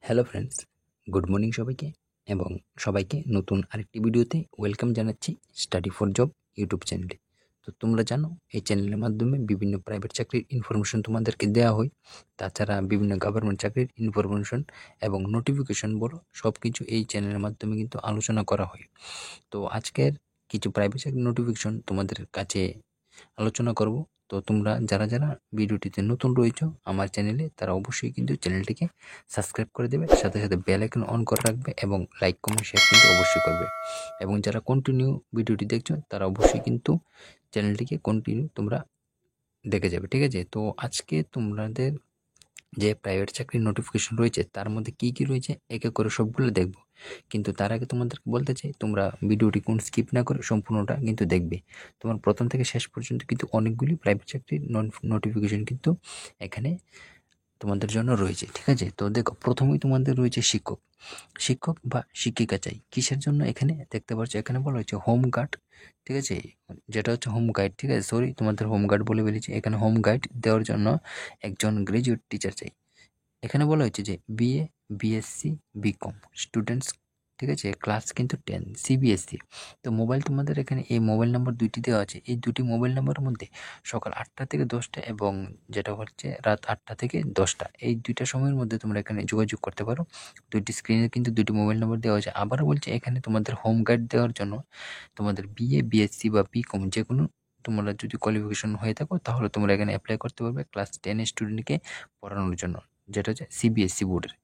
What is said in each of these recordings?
Hello friends, good morning সবাইকে এবং সবাইকে নতুন আরেকটি ভিডিওতে ওয়েলকাম জানাচ্ছি স্টাডি ফর জব ইউটিউব চ্যানেলে। তো তোমরা জানো এই চ্যানেলের মাধ্যমে বিভিন্ন প্রাইভেট চাকরির ইনফরমেশন তোমাদেরকে দেওয়া হয়। তাছাড়া বিভিন্ন গভর্নমেন্ট চাকরির ইনফরমেশন এবং নোটিফিকেশন বলো সব কিছু এই চ্যানেলের মাধ্যমে কিন্তু আলোচনা করা হয়। তো আজকের কিছু প্রাইভেট চাকরির নোটিফিকেশন তোমাদের কাছে আলোচনা করব। তো তোমরা যারা যারা ভিডিওটিতে নতুন রয়েছো আমার চ্যানেলে, তারা অবশ্যই কিন্তু চ্যানেলটিকে সাবস্ক্রাইব করে দেবে, সাথে সাথে বেল আইকন অন করে রাখবে এবং লাইক কমেন্ট শেয়ার কিন্তু অবশ্যই করবে। এবং যারা কন্টিনিউ ভিডিওটি দেখছো তারা অবশ্যই কিন্তু চ্যানেলটিকে কন্টিনিউ তোমরা দেখে যাবে, ঠিক আছে? তো আজকে তোমাদের যে প্রাইভেট চাকরির নোটিফিকেশন রয়েছে তার মধ্যে কি কি রয়েছে এক এক করে সবগুলো দেখব। কিন্তু তার আগে তোমাদেরকে বলতে চাই, তোমরা ভিডিওটি কোন স্কিপ না করে সম্পূর্ণটা কিন্তু দেখবে। তোমার প্রথম থেকে শেষ পর্যন্ত কিন্তু অনেকগুলি প্রাইভেট চাকরির নোটিফিকেশন কিন্তু এখানে তোমাদের জন্য রয়েছে, ঠিক আছে? তো দেখো, প্রথমেই তোমাদের রয়েছে শিক্ষক বা শিক্ষিকা চাই। কিসের জন্য? এখানে দেখতে পাচ্ছ, এখানে বলা হয়েছে হোম গার্ড, ঠিক আছে? যেটা হচ্ছে হোম গাইড, ঠিক আছে? সরি, তোমাদের হোম গার্ড বলে ফেলেছি। এখানে হোম গাইড দেওয়ার জন্য একজন গ্রাজুয়েট টিচার চাই। এখানে বলা হয়েছে যে বিএ, বিএসসি, বিকম স্টুডেন্টস, ঠিক আছে? ক্লাস কিন্তু 10, সিবিএসসি। তো মোবাইল তোমাদের এখানে এই মোবাইল নাম্বার দুইটি দেওয়া আছে। এই দুটি মোবাইল নাম্বারের মধ্যে সকাল 8টা থেকে 10টা এবং যেটা হচ্ছে রাত 8টা থেকে 10টা, এই দুইটা সময়ের মধ্যে তোমরা এখানে যোগাযোগ করতে পারো। দুইটি স্ক্রিনে কিন্তু দুটি মোবাইল নাম্বার দেওয়া আছে। আবারও বলছে, এখানে তোমাদের হোম গাইড দেওয়ার জন্য তোমাদের বিএ, বিএসসি বা বিকম যে কোনো তোমরা যদি কোয়ালিফিকেশন হয়ে থাকো তাহলে তোমরা এখানে অ্যাপ্লাই করতে পারবে ক্লাস 10 স্টুডেন্টকে পড়ানোর জন্য, যেটা হচ্ছে সিবিএসসি বোর্ডের।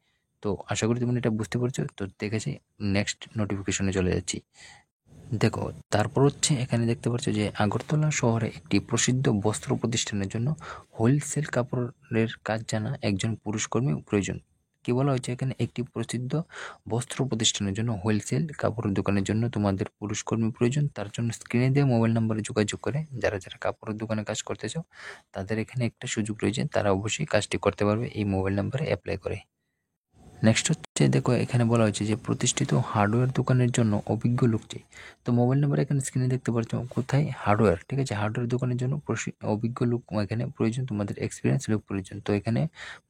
তো আশা করি তোমরা এটা বুঝতে পারছো। তো দেখেছি, নেক্সট নোটিফিকেশনে চলে যাচ্ছি। দেখো, তারপর হচ্ছে এখানে দেখতে পাচ্ছ যে আগরতলা শহরে একটি প্রসিদ্ধ বস্ত্র প্রতিষ্ঠানের জন্য হোলসেল কাপড়ের কাজ জানা একজন পুরুষ কর্মী প্রয়োজন। কি বলা হয়েছে এখানে? একটি প্রসিদ্ধ বস্ত্র প্রতিষ্ঠানের জন্য হোলসেল কাপড়ের দোকানের জন্য তোমাদের পুরুষ কর্মী প্রয়োজন। তার জন্য স্ক্রিনে দেওয়া মোবাইল নাম্বারে যোগাযোগ করে যারা যারা কাপড়ের দোকানে কাজ করতে চাও তাদের এখানে একটা সুযোগ রয়েছে, তারা অবশ্যই কাজটি করতে পারবে এই মোবাইল নাম্বারে অ্যাপ্লাই করে। নেক্সট হচ্ছে, দেখো এখানে বলা হয়েছে যে প্রতিষ্ঠিত হার্ডওয়্যার দোকানের জন্য অভিজ্ঞ লোক চাই। তো মোবাইল নাম্বার এখানে স্ক্রিনে দেখতে পাচ্ছ, কোথায়? হার্ডওয়্যার, ঠিক আছে? হার্ডওয়্যার দোকানের জন্য অভিজ্ঞ লোক এখানে প্রয়োজন, তোমাদের এক্সপিরিয়েন্স লোক প্রয়োজন। তো এখানে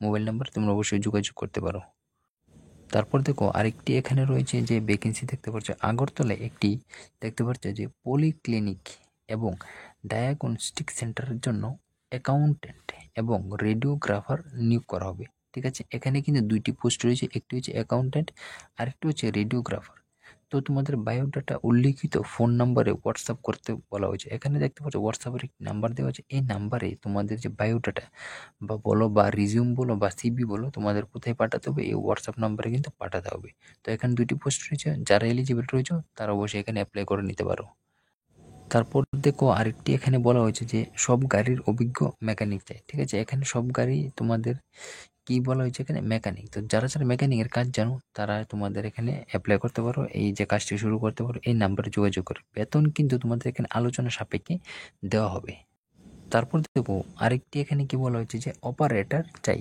মোবাইল নাম্বার তোমরা অবশ্যই যোগাযোগ করতে পারো। তারপর দেখো, আরেকটি এখানে রয়েছে যে ভ্যাকেন্সি দেখতে পাচ্ছ আগরতলায় একটি, দেখতে পাচ্ছ যে পলিক্লিনিক এবং ডায়াগনস্টিক সেন্টারের জন্য অ্যাকাউন্টেন্ট এবং রেডিওগ্রাফার নিয়োগ করা হবে, ঠিক আছে? এখানে কিন্তু দুইটি পোস্ট রয়েছে, একটি হচ্ছে অ্যাকাউন্টেন্ট আর একটি হচ্ছে রেডিওগ্রাফার। তো তোমাদের বায়োডাটা উল্লিখিত ফোন নাম্বারে হোয়াটসঅ্যাপ করতে বলা হয়েছে। এখানে দেখতে পাচ্ছ হোয়াটসঅ্যাপের একটি নাম্বার দেওয়া আছে। এই নাম্বারে তোমাদের যে বায়োডাটা বা বলো বা রিজিউম বলো বা সিভি বলো, তোমাদের কোথায় পাঠাতে হবে? এই হোয়াটসঅ্যাপ নাম্বারে কিন্তু পাঠাতে হবে। তো এখানে দুইটি পোস্ট রয়েছে, যারা এলিজিবল রয়েছে তারা অবশ্যই এখানে অ্যাপ্লাই করে নিতে পারো। তারপর দেখো, আরেকটি এখানে বলা হয়েছে যে সব গাড়ির অভিজ্ঞ মেকানিক চাই, ঠিক আছে? এখানে সব গাড়ি তোমাদের কি বলা হয়েছে? এখানে মেকানিক। তো যারা যারা মেকানিকের কাজ জানো তারা তোমাদের এখানে অ্যাপ্লাই করতে পারো, এই যে কাজটি শুরু করতে পারো এই নাম্বারে যোগাযোগ করে। বেতন কিন্তু তোমাদের এখানে আলোচনা সাপেক্ষে দেওয়া হবে। তারপর দেখো, আরেকটি এখানে কি বলা হয়েছে যে অপারেটর চাই।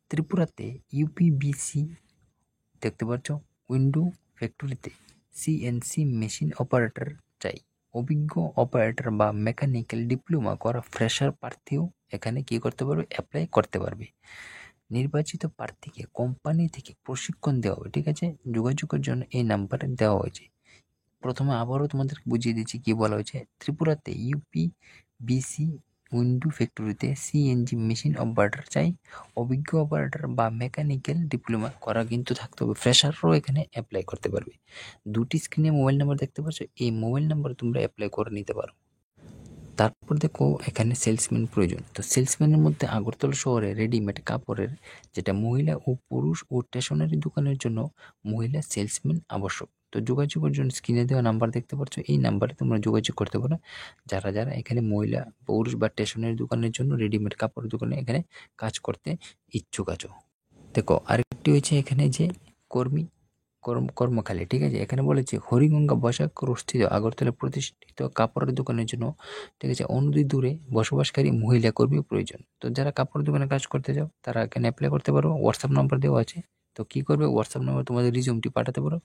ত্রিপুরাতে ইউপিবিসি, দেখতে পাচ্ছ উইন্ডো ফ্যাক্টরিতে সিএনসি মেশিন অপারেটর চাই। অভিজ্ঞ অপারেটর বা মেকানিক্যাল ডিপ্লোমা করা ফ্রেশার প্রার্থীও এখানে কি করতে পারবে? অ্যাপ্লাই করতে পারবে। নির্বাচিত প্রার্থীকে কোম্পানি থেকে প্রশিক্ষণ দেওয়া হবে, ঠিক আছে? যোগাযোগের জন্য এই নাম্বারে দেওয়া হয়েছে। প্রথমে আবারও তোমাদেরকে বুঝিয়ে দিচ্ছি কি বলা হয়েছে। ত্রিপুরাতে ইউপিবিসি উইন্ডো ফ্যাক্টরিতে সিএনজি মেশিন অপারেটর চাই। অভিজ্ঞ অপারেটর বা মেকানিক্যাল ডিপ্লোমা করা কিন্তু থাকতে হবে। ফ্রেশাররাও এখানে অ্যাপ্লাই করতে পারবে। দুটি স্ক্রিনে মোবাইল নাম্বার দেখতে পাচ্ছ, এই মোবাইল নাম্বার তোমরা অ্যাপ্লাই করে নিতে পারো। তারপর দেখো, এখানে সেলসম্যান প্রয়োজন। তো সেলসম্যানের মধ্যে আগরতলা শহরে রেডিমেড কাপড়ের যেটা মহিলা ও পুরুষ ও স্টেশনারি দোকানের জন্য মহিলা সেলসম্যান আবশ্যক। তো যোগাযোগের জন্য স্ক্রিনে দেওয়া নাম্বার দেখতে পাচ্ছ, এই নাম্বারে তোমরা যোগাযোগ করতে পারো যারা যারা এখানে মহিলা, পুরুষ বা স্টেশনারি দোকানের জন্য রেডিমেড কাপড়ের দোকানে এখানে কাজ করতে ইচ্ছুক আছো। দেখো, আরেকটি হয়েছে এখানে যে কর্মী কর্মখালী, ঠিক আছে? এখানে বলেছে হরিগঙ্গা বসাক রস্থিত আগরতলা প্রতিষ্ঠিত কাপড়ের দোকানের জন্য, ঠিক আছে, অনতি দূরে বসবাসকারী মহিলা কর্মী প্রয়োজন। তো যারা কাপড়ের দোকানে কাজ করতে চাও তারা এখানে অ্যাপ্লাই করতে পারো। হোয়াটসঅ্যাপ নাম্বার দেওয়া আছে। তো কী করবে? হোয়াটসঅ্যাপ নাম্বার তোমাদের রিজিউমটি পাঠাতে পারো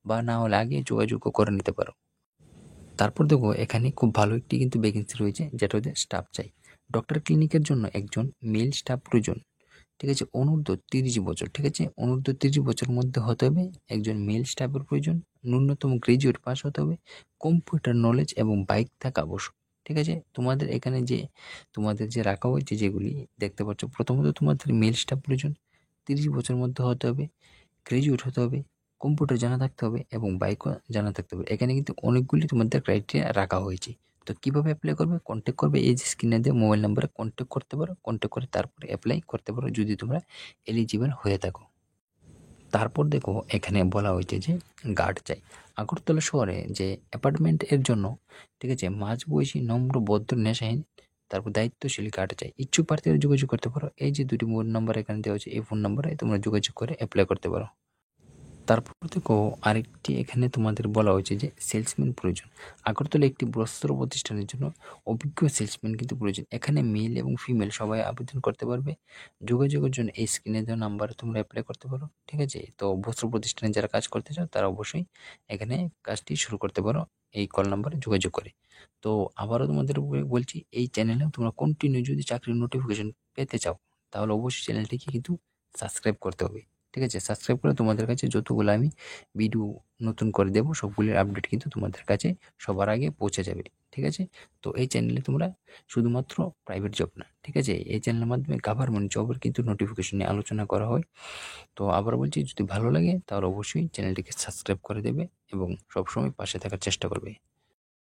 বা না হলে আগে যোগাযোগ করে নিতে পারো। তারপর দেখো, এখানে খুব ভালো একটি কিন্তু ভ্যাকেন্সি রয়েছে, যেটা হচ্ছে স্টাফ চাই। ডক্টর ক্লিনিকের জন্য একজন মেল স্টাফ প্রয়োজন, ঠিক আছে, অনূর্ধ্ব 30 বছর, ঠিক আছে, অনূর্ধ্ব 30 বছরের মধ্যে হতে হবে, একজন মেল স্টাফের প্রয়োজন, ন্যূনতম গ্রাজুয়েট পাস হতে হবে, কম্পিউটার নলেজ এবং বাইক থাকা আবশ্যক। ঠিক আছে, তোমাদের এখানে যে তোমাদের যে রাখা হয়েছে যেগুলি দেখতে পাচ্ছ, প্রথমত তোমাদের মেল স্টাফ প্রয়োজন, 30 বছরের মধ্যে হতে হবে, গ্রাজুয়েট হতে হবে, কম্পিউটার জানা থাকতে হবে এবং বাইকও জানা থাকতে হবে। এখানে কিন্তু অনেকগুলি তোমাদের ক্রাইটেরিয়া রাখা হয়েছে। তো কীভাবে অ্যাপ্লাই করবে? কন্ট্যাক্ট করবে, এই যে স্ক্রিনে দেওয়া মোবাইল নাম্বারে কন্ট্যাক্ট করতে পারো, কন্ট্যাক্ট করে তারপরে অ্যাপ্লাই করতে পারো যদি তোমরা এলিজিবল হয়ে থাকো। তারপর দেখো এখানে বলা হয়েছে যে গার্ড চাই। আগরতলা শহরে যে অ্যাপার্টমেন্ট এর জন্য, ঠিক আছে, মাঝবয়সী নম্র ভদ্র নেশাহীন তারপর দায়িত্বশীল গার্ড চাই। ইচ্ছুক প্রার্থীরা যোগাযোগ করতে পারো, এই যে দুটি মোবাইল নাম্বার এখানে দেওয়া হয়েছে, এই ফোন নাম্বারে তোমরা যোগাযোগ করে অ্যাপ্লাই করতে পারো। তারপর দেখো আরেকটি এখানে তোমাদের বলা হয়েছে যে সেলসম্যান প্রয়োজন। আগরতলা একটি বস্ত্র প্রতিষ্ঠানের জন্য অভিজ্ঞ সেলসম্যান কিন্তু প্রয়োজন। এখানে মেল এবং ফিমেল সবাই আবেদন করতে পারবে। যোগাযোগের জন্য এই স্ক্রিনে দেওয়া নাম্বারে তোমরা অ্যাপ্লাই করতে পারো। ঠিক আছে, তো বস্ত্র প্রতিষ্ঠানে যারা কাজ করতে চাও তারা অবশ্যই এখানে কাজটি শুরু করতে পারো এই কল নাম্বারে যোগাযোগ করে। তো আবারও তোমাদের বলছি, এই চ্যানেলে তোমরা কন্টিনিউ যদি চাকরির নোটিফিকেশন পেতে চাও তাহলে অবশ্যই চ্যানেলটিকে কিন্তু সাবস্ক্রাইব করতে হবে। ঠিক আছে, সাবস্ক্রাইব করে তোমাদের কাছে যতগুলো আমি ভিডিও নতুন করে দেবো সবগুলির আপডেট কিন্তু তোমাদের কাছে সবার আগে পৌঁছে যাবে। ঠিক আছে, তো এই চ্যানেলে তোমরা শুধুমাত্র প্রাইভেট জব না, ঠিক আছে, এই চ্যানেলের মাধ্যমে গভর্নমেন্ট জবের কিন্তু নোটিফিকেশন নিয়ে আলোচনা করা হয়। তো আবার বলছি, যদি ভালো লাগে তাহলে অবশ্যই চ্যানেলটিকে সাবস্ক্রাইব করে দেবে এবং সবসময় পাশে থাকার চেষ্টা করবে।